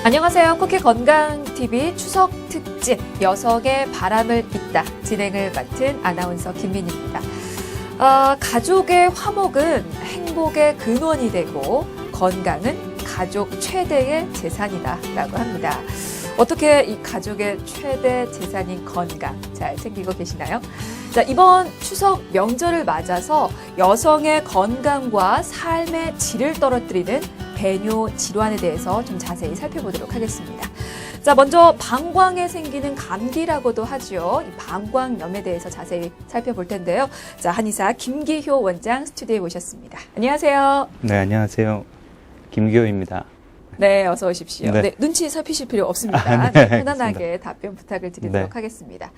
안녕하세요. 쿠키 건강TV 추석 특집 여성의 바람을 잇다 진행을 맡은 아나운서 김민희입니다. 가족의 화목은 행복의 근원이 되고 건강은 가족 최대의 재산이다라고 합니다. 어떻게 이 가족의 최대 재산인 건강 잘 챙기고 계시나요? 자, 이번 추석 명절을 맞아서 여성의 건강과 삶의 질을 떨어뜨리는 배뇨 질환에 대해서 좀 자세히 살펴보도록 하겠습니다. 자, 먼저 방광에 생기는 감기라고도 하죠. 이 방광염에 대해서 자세히 살펴볼 텐데요. 자, 한의사 김기효 원장 스튜디오에 모셨습니다. 안녕하세요. 네, 안녕하세요. 김기효입니다. 네, 어서 오십시오. 네. 네, 눈치 살피실 필요 없습니다. 네, 편안하게 알겠습니다. 답변 부탁을 드리도록 네. 하겠습니다.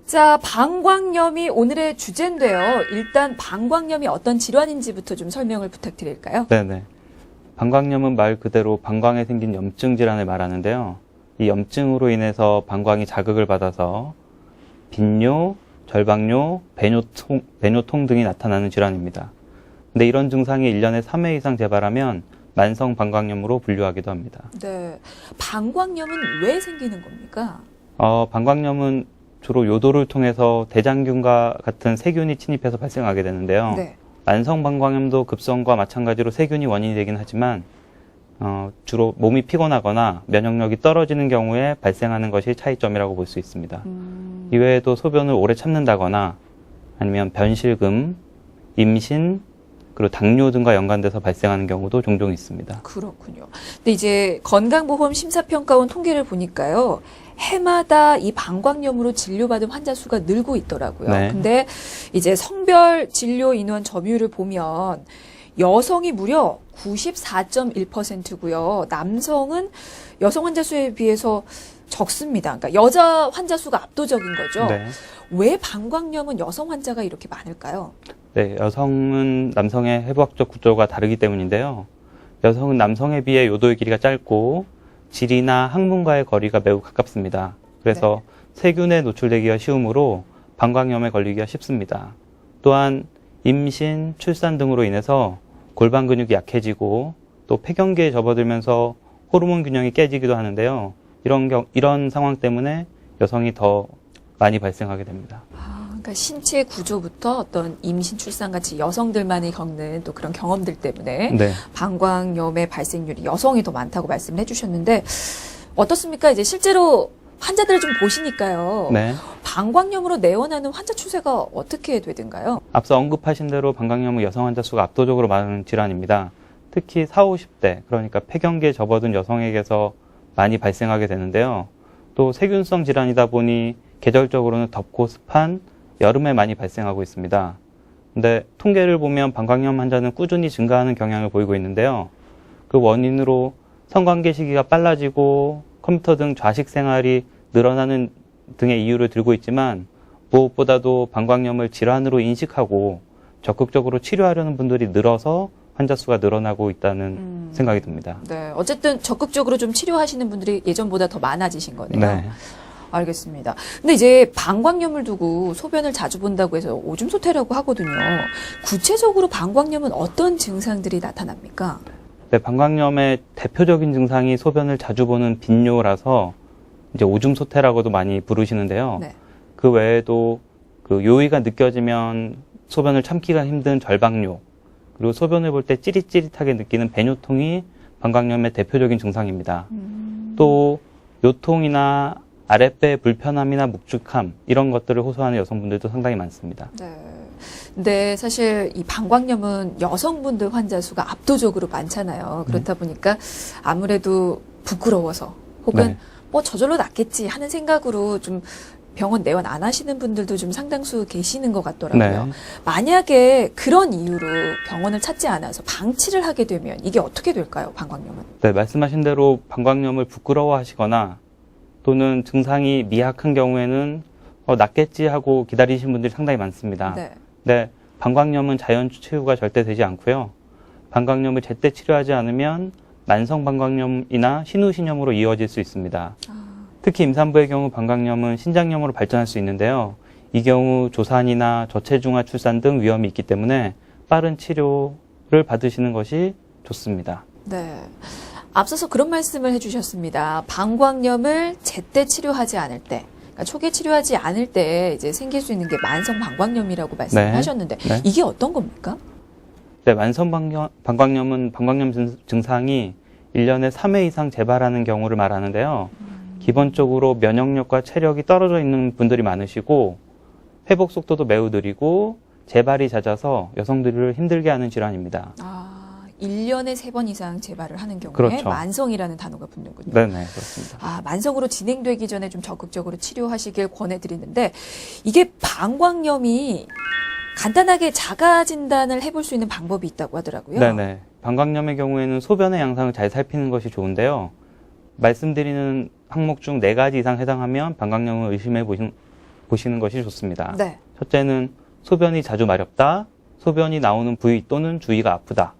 자, 방광염이 오늘의 주제인데요. 일단 방광염이 어떤 질환인지부터 좀 설명을 부탁드릴까요? 네네. 방광염은 말 그대로 방광에 생긴 염증 질환을 말하는데요. 이 염증으로 인해서 방광이 자극을 받아서 빈뇨, 절방뇨, 배뇨통 등이 나타나는 질환입니다. 근데 이런 증상이 1년에 3회 이상 재발하면 만성 방광염으로 분류하기도 합니다. 네. 방광염은 왜 생기는 겁니까? 방광염은 주로 요도를 통해서 대장균과 같은 세균이 침입해서 발생하게 되는데요. 네. 만성 방광염도 급성과 마찬가지로 세균이 원인이 되긴 하지만 주로 몸이 피곤하거나 면역력이 떨어지는 경우에 발생하는 것이 차이점이라고 볼 수 있습니다. 이외에도 소변을 오래 참는다거나 아니면 변실금, 임신, 그리고 당뇨 등과 연관돼서 발생하는 경우도 종종 있습니다. 그렇군요. 근데 이제 건강보험 심사평가원 통계를 보니까요. 해마다 이 방광염으로 진료받은 환자 수가 늘고 있더라고요. 네. 근데 이제 성별 진료 인원 점유율을 보면 여성이 무려 94.1%고요. 남성은 여성 환자 수에 비해서 적습니다. 그러니까 여자 환자 수가 압도적인 거죠. 네. 왜 방광염은 여성 환자가 이렇게 많을까요? 네, 여성은 남성의 해부학적 구조가 다르기 때문인데요. 여성은 남성에 비해 요도의 길이가 짧고 질이나 항문과의 거리가 매우 가깝습니다. 그래서 세균에 노출되기가 쉬우므로 방광염에 걸리기가 쉽습니다. 또한 임신, 출산 등으로 인해서 골반 근육이 약해지고 또 폐경기에 접어들면서 호르몬 균형이 깨지기도 하는데요. 이런 상황 때문에 여성이 더 많이 발생하게 됩니다. 그러니까 신체 구조부터 어떤 임신, 출산 같이 여성들만이 겪는 또 그런 경험들 때문에 네. 방광염의 발생률이 여성이 더 많다고 말씀을 해주셨는데 어떻습니까? 이제 실제로 환자들을 좀 보시니까요. 네. 방광염으로 내원하는 환자 추세가 어떻게 되든가요? 앞서 언급하신 대로 방광염은 여성 환자 수가 압도적으로 많은 질환입니다. 특히 40, 50대, 그러니까 폐경기에 접어든 여성에게서 많이 발생하게 되는데요. 또 세균성 질환이다 보니 계절적으로는 덥고 습한 여름에 많이 발생하고 있습니다. 근데 통계를 보면 방광염 환자는 꾸준히 증가하는 경향을 보이고 있는데요. 그 원인으로 성관계 시기가 빨라지고 컴퓨터 등 좌식 생활이 늘어나는 등의 이유를 들고 있지만 무엇보다도 방광염을 질환으로 인식하고 적극적으로 치료하려는 분들이 늘어서 환자 수가 늘어나고 있다는 생각이 듭니다. 네, 어쨌든 적극적으로 좀 치료하시는 분들이 예전보다 더 많아지신 거네요. 네. 알겠습니다. 근데 이제 방광염을 두고 소변을 자주 본다고 해서 오줌 소태라고 하거든요. 구체적으로 방광염은 어떤 증상들이 나타납니까? 네, 방광염의 대표적인 증상이 소변을 자주 보는 빈뇨라서 이제 오줌 소태라고도 많이 부르시는데요. 네. 그 외에도 그 요의가 느껴지면 소변을 참기가 힘든 절방뇨, 그리고 소변을 볼 때 찌릿찌릿하게 느끼는 배뇨통이 방광염의 대표적인 증상입니다. 또 요통이나 아랫배 불편함이나 묵직함 이런 것들을 호소하는 여성분들도 상당히 많습니다. 네. 근데 사실 이 방광염은 여성분들 환자 수가 압도적으로 많잖아요. 그렇다 보니까 아무래도 부끄러워서 혹은 네. 뭐 저절로 낫겠지 하는 생각으로 좀 병원 내원 안 하시는 분들도 좀 상당수 계시는 것 같더라고요. 네. 만약에 그런 이유로 병원을 찾지 않아서 방치를 하게 되면 이게 어떻게 될까요, 방광염은? 네, 말씀하신 대로 방광염을 부끄러워하시거나 또는 증상이 미약한 경우에는 낫겠지 하고 기다리시는 분들이 상당히 많습니다. 네. 네, 방광염은 자연 치유가 절대 되지 않고요. 방광염을 제때 치료하지 않으면 만성 방광염이나 신우신염으로 이어질 수 있습니다. 특히 임산부의 경우 방광염은 신장염으로 발전할 수 있는데요. 이 경우 조산이나 저체중아 출산 등 위험이 있기 때문에 빠른 치료를 받으시는 것이 좋습니다. 네. 앞서서 그런 말씀을 해주셨습니다. 방광염을 제때 치료하지 않을 때, 그러니까 초기 치료하지 않을 때 이제 생길 수 있는 게 만성 방광염이라고 말씀하셨는데 네. 이게 어떤 겁니까? 네, 만성 방광염은 방광염 증상이 1년에 3회 이상 재발하는 경우를 말하는데요. 기본적으로 면역력과 체력이 떨어져 있는 분들이 많으시고 회복 속도도 매우 느리고 재발이 잦아서 여성들을 힘들게 하는 질환입니다. 1년에 3번 이상 재발을 하는 경우에 그렇죠. 만성이라는 단어가 붙는군요. 네네, 그렇습니다. 만성으로 진행되기 전에 좀 적극적으로 치료하시길 권해드리는데 이게 방광염이 간단하게 자가 진단을 해볼 수 있는 방법이 있다고 하더라고요. 네네. 방광염의 경우에는 소변의 양상을 잘 살피는 것이 좋은데요. 말씀드리는 항목 중 4가지 이상 해당하면 방광염을 의심해 보시는 것이 좋습니다. 네. 첫째는 소변이 자주 마렵다, 소변이 나오는 부위 또는 주위가 아프다,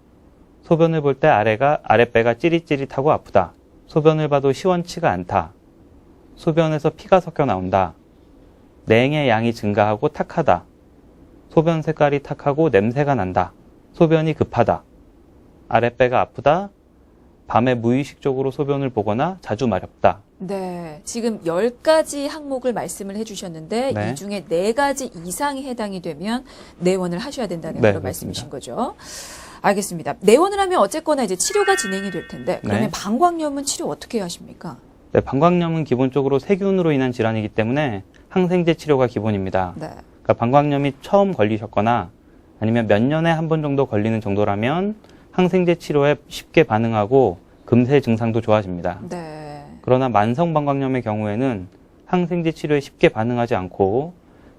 소변을 볼 때 아랫배가 찌릿찌릿하고 아프다, 소변을 봐도 시원치가 않다, 소변에서 피가 섞여 나온다, 냉의 양이 증가하고 탁하다, 소변 색깔이 탁하고 냄새가 난다, 소변이 급하다, 아랫배가 아프다, 밤에 무의식적으로 소변을 보거나 자주 마렵다. 네. 지금 10가지 항목을 말씀을 해주셨는데 네. 이 중에 4가지 이상이 해당이 되면 내원을 하셔야 된다는 네, 그런 그렇습니다. 말씀이신 거죠. 알겠습니다. 내원을 하면 어쨌거나 이제 치료가 진행이 될 텐데 그러면 네. 방광염은 치료 어떻게 하십니까? 네, 방광염은 기본적으로 세균으로 인한 질환이기 때문에 항생제 치료가 기본입니다. 네. 그러니까 방광염이 처음 걸리셨거나 아니면 몇 년에 한 번 정도 걸리는 정도라면 항생제 치료에 쉽게 반응하고 금세 증상도 좋아집니다. 네. 그러나 만성 방광염의 경우에는 항생제 치료에 쉽게 반응하지 않고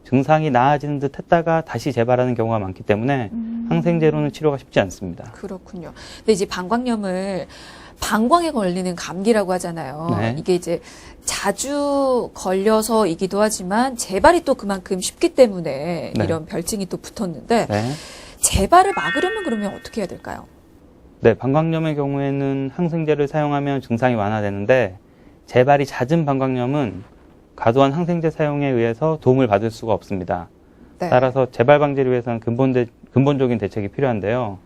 증상이 나아지는 듯 했다가 다시 재발하는 경우가 많기 때문에 항생제로는 치료가 쉽지 않습니다. 그렇군요. 근데 이제 방광염을 방광에 걸리는 감기라고 하잖아요. 네. 이게 이제 자주 걸려서이기도 하지만 재발이 또 그만큼 쉽기 때문에 네. 이런 별칭이 또 붙었는데 네. 재발을 막으려면 그러면 어떻게 해야 될까요? 네, 방광염의 경우에는 항생제를 사용하면 증상이 완화되는데 재발이 잦은 방광염은 과도한 항생제 사용에 의해서 도움을 받을 수가 없습니다. 네. 따라서 재발 방지를 위해서는 근본적인 대책이 필요한데요.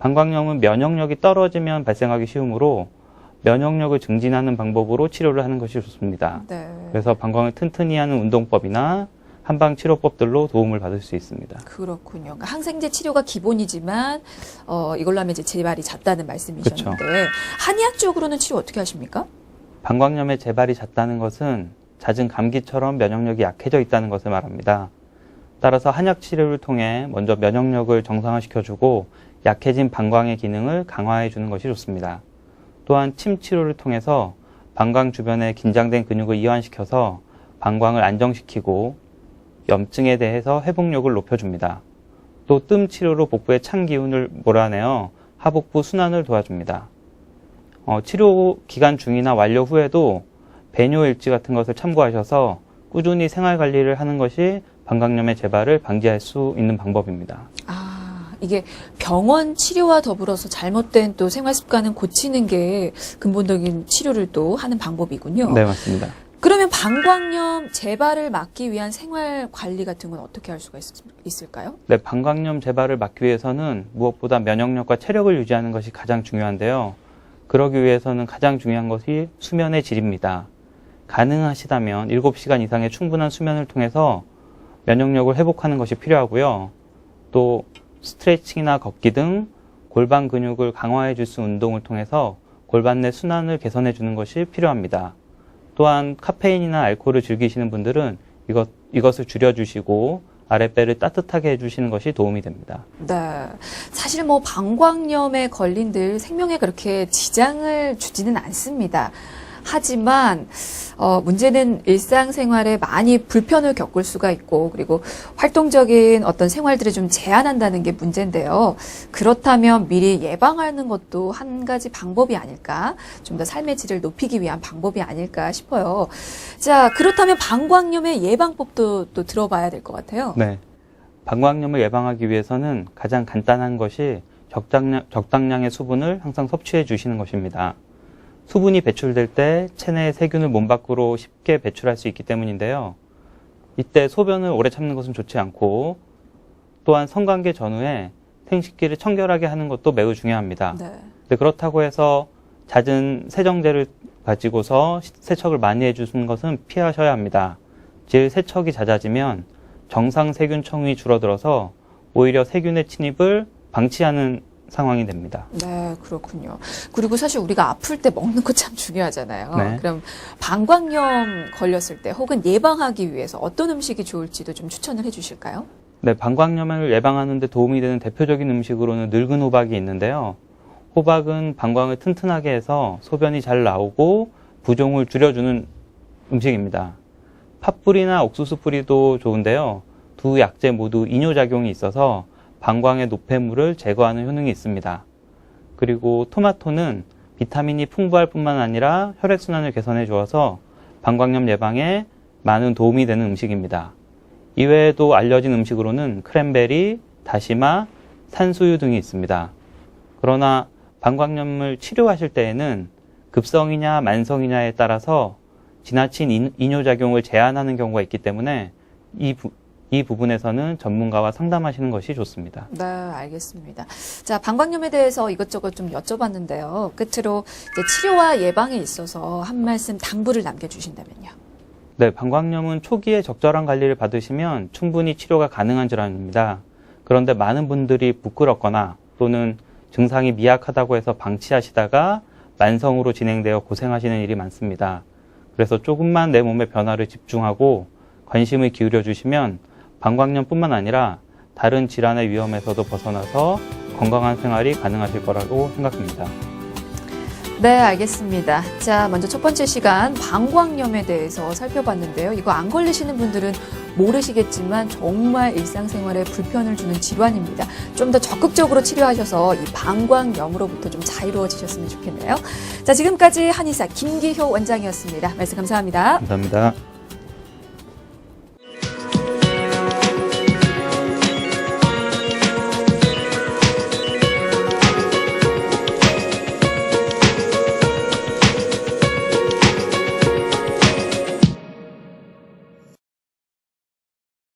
방광염은 면역력이 떨어지면 발생하기 쉬우므로 면역력을 증진하는 방법으로 치료를 하는 것이 좋습니다. 네. 그래서 방광을 튼튼히 하는 운동법이나 한방 치료법들로 도움을 받을 수 있습니다. 그렇군요. 그러니까 항생제 치료가 기본이지만 이걸로 하면 이제 재발이 잦다는 말씀이셨는데 한의학 적으로는 치료 어떻게 하십니까? 방광염의 재발이 잦다는 것은 잦은 감기처럼 면역력이 약해져 있다는 것을 말합니다. 따라서 한약 치료를 통해 먼저 면역력을 정상화시켜주고 약해진 방광의 기능을 강화해주는 것이 좋습니다. 또한 침 치료를 통해서 방광 주변에 긴장된 근육을 이완시켜서 방광을 안정시키고 염증에 대해서 회복력을 높여줍니다. 또 뜸 치료로 복부의 찬 기운을 몰아내어 하복부 순환을 도와줍니다. 치료 기간 중이나 완료 후에도 배뇨 일지 같은 것을 참고하셔서 꾸준히 생활 관리를 하는 것이 방광염의 재발을 방지할 수 있는 방법입니다. 이게 병원 치료와 더불어서 잘못된 또 생활 습관은 고치는 게 근본적인 치료를 또 하는 방법이군요. 네, 맞습니다. 그러면 방광염 재발을 막기 위한 생활 관리 같은 건 어떻게 할 수가 있을까요? 네, 방광염 재발을 막기 위해서는 무엇보다 면역력과 체력을 유지하는 것이 가장 중요한데요. 그러기 위해서는 가장 중요한 것이 수면의 질입니다. 가능하시다면 7시간 이상의 충분한 수면을 통해서 면역력을 회복하는 것이 필요하고요. 또 스트레칭이나 걷기 등 골반 근육을 강화해 줄 수 있는 운동을 통해서 골반 내 순환을 개선해 주는 것이 필요합니다. 또한 카페인이나 알코올을 즐기시는 분들은 이것을 줄여주시고 아랫배를 따뜻하게 해주시는 것이 도움이 됩니다. 네. 사실 뭐 방광염에 걸린들 생명에 그렇게 지장을 주지는 않습니다. 하지만 문제는 일상생활에 많이 불편을 겪을 수가 있고 그리고 활동적인 어떤 생활들을 좀 제한한다는 게 문제인데요. 그렇다면 미리 예방하는 것도 한 가지 방법이 아닐까? 좀 더 삶의 질을 높이기 위한 방법이 아닐까 싶어요. 자, 그렇다면 방광염의 예방법도 또 들어봐야 될 것 같아요. 네. 방광염을 예방하기 위해서는 가장 간단한 것이 적당량의 수분을 항상 섭취해 주시는 것입니다. 수분이 배출될 때 체내의 세균을 몸 밖으로 쉽게 배출할 수 있기 때문인데요. 이때 소변을 오래 참는 것은 좋지 않고 또한 성관계 전후에 생식기를 청결하게 하는 것도 매우 중요합니다. 네. 근데 그렇다고 해서 잦은 세정제를 가지고서 세척을 많이 해주는 것은 피하셔야 합니다. 질 세척이 잦아지면 정상 세균 청이 줄어들어서 오히려 세균의 침입을 방치하는 상황이 됩니다. 네, 그렇군요. 그리고 사실 우리가 아플 때 먹는 거 참 중요하잖아요. 네. 그럼 방광염 걸렸을 때 혹은 예방하기 위해서 어떤 음식이 좋을지도 좀 추천을 해주실까요? 네, 방광염을 예방하는 데 도움이 되는 대표적인 음식으로는 늙은 호박이 있는데요. 호박은 방광을 튼튼하게 해서 소변이 잘 나오고 부종을 줄여주는 음식입니다. 팥뿌리나 옥수수 뿌리도 좋은데요. 두 약재 모두 이뇨작용이 있어서 방광의 노폐물을 제거하는 효능이 있습니다. 그리고 토마토는 비타민이 풍부할 뿐만 아니라 혈액순환을 개선해 주어서 방광염 예방에 많은 도움이 되는 음식입니다. 이외에도 알려진 음식으로는 크랜베리, 다시마, 산수유 등이 있습니다. 그러나 방광염을 치료하실 때에는 급성이냐 만성이냐에 따라서 지나친 이뇨작용을 제한하는 경우가 있기 때문에 이 부분에서는 전문가와 상담하시는 것이 좋습니다. 네, 알겠습니다. 자, 방광염에 대해서 이것저것 좀 여쭤봤는데요. 끝으로 이제 치료와 예방에 있어서 한 말씀 당부를 남겨주신다면요. 네, 방광염은 초기에 적절한 관리를 받으시면 충분히 치료가 가능한 질환입니다. 그런데 많은 분들이 부끄럽거나 또는 증상이 미약하다고 해서 방치하시다가 만성으로 진행되어 고생하시는 일이 많습니다. 그래서 조금만 내 몸의 변화를 집중하고 관심을 기울여 주시면 방광염뿐만 아니라 다른 질환의 위험에서도 벗어나서 건강한 생활이 가능하실 거라고 생각합니다. 네, 알겠습니다. 자, 먼저 첫 번째 시간 방광염에 대해서 살펴봤는데요. 이거 안 걸리시는 분들은 모르시겠지만 정말 일상생활에 불편을 주는 질환입니다. 좀 더 적극적으로 치료하셔서 이 방광염으로부터 좀 자유로워지셨으면 좋겠네요. 자, 지금까지 한의사 김기효 원장이었습니다. 말씀 감사합니다. 감사합니다.